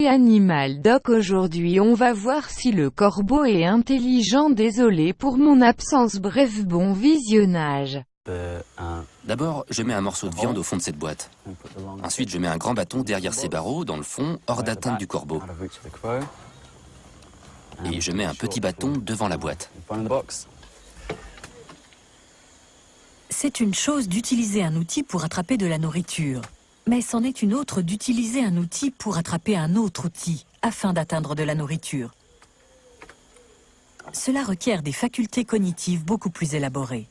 Animal Doc. Aujourd'hui on va voir si le corbeau est intelligent. Désolé pour mon absence, bref, bon visionnage. D'abord, je mets un morceau de viande au fond de cette boîte. Ensuite, je mets un grand bâton derrière ces barreaux, dans le fond, hors d'atteinte du corbeau. Et je mets un petit bâton devant la boîte. C'est une chose d'utiliser un outil pour attraper de la nourriture. Mais c'en est une autre d'utiliser un outil pour attraper un autre outil, afin d'atteindre de la nourriture. Cela requiert des facultés cognitives beaucoup plus élaborées.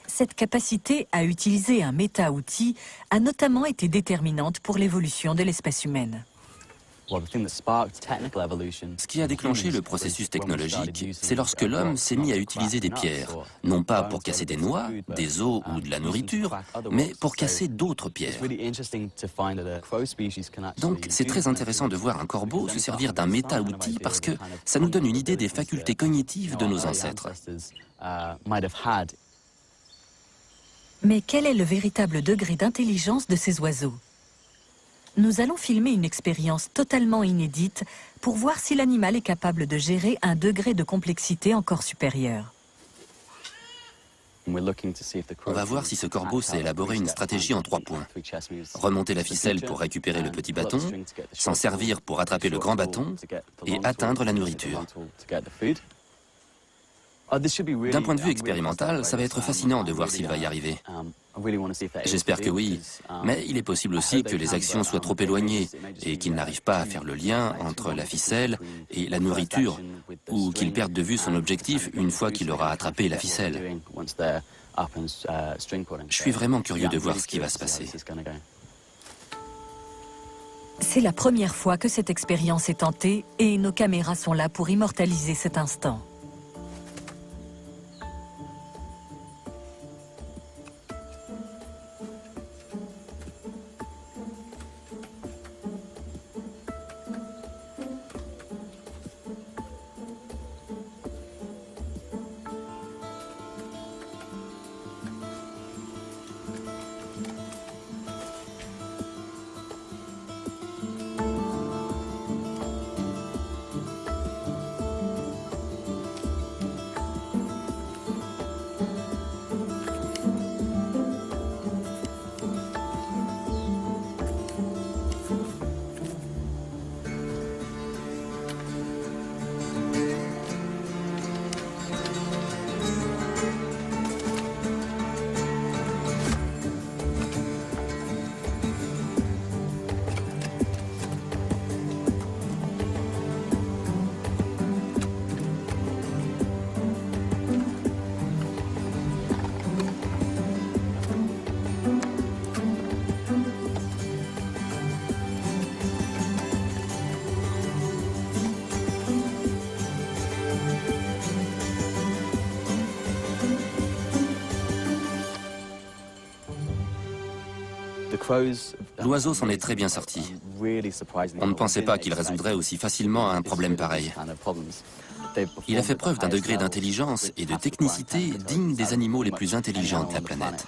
Cette capacité à utiliser un méta-outil a notamment été déterminante pour l'évolution de l'espèce humaine. Ce qui a déclenché le processus technologique, c'est lorsque l'homme s'est mis à utiliser des pierres, non pas pour casser des noix, des os ou de la nourriture, mais pour casser d'autres pierres. Donc c'est très intéressant de voir un corbeau se servir d'un méta-outil parce que ça nous donne une idée des facultés cognitives de nos ancêtres. Mais quel est le véritable degré d'intelligence de ces oiseaux ? Nous allons filmer une expérience totalement inédite pour voir si l'animal est capable de gérer un degré de complexité encore supérieur. On va voir si ce corbeau sait élaborer une stratégie en 3 points. Remonter la ficelle pour récupérer le petit bâton, s'en servir pour attraper le grand bâton et atteindre la nourriture. D'un point de vue expérimental, ça va être fascinant de voir s'il va y arriver. J'espère que oui, mais il est possible aussi que les actions soient trop éloignées et qu'il n'arrive pas à faire le lien entre la ficelle et la nourriture, ou qu'il perde de vue son objectif une fois qu'il aura attrapé la ficelle. Je suis vraiment curieux de voir ce qui va se passer. C'est la première fois que cette expérience est tentée et nos caméras sont là pour immortaliser cet instant. L'oiseau s'en est très bien sorti. On ne pensait pas qu'il résoudrait aussi facilement un problème pareil. Il a fait preuve d'un degré d'intelligence et de technicité digne des animaux les plus intelligents de la planète.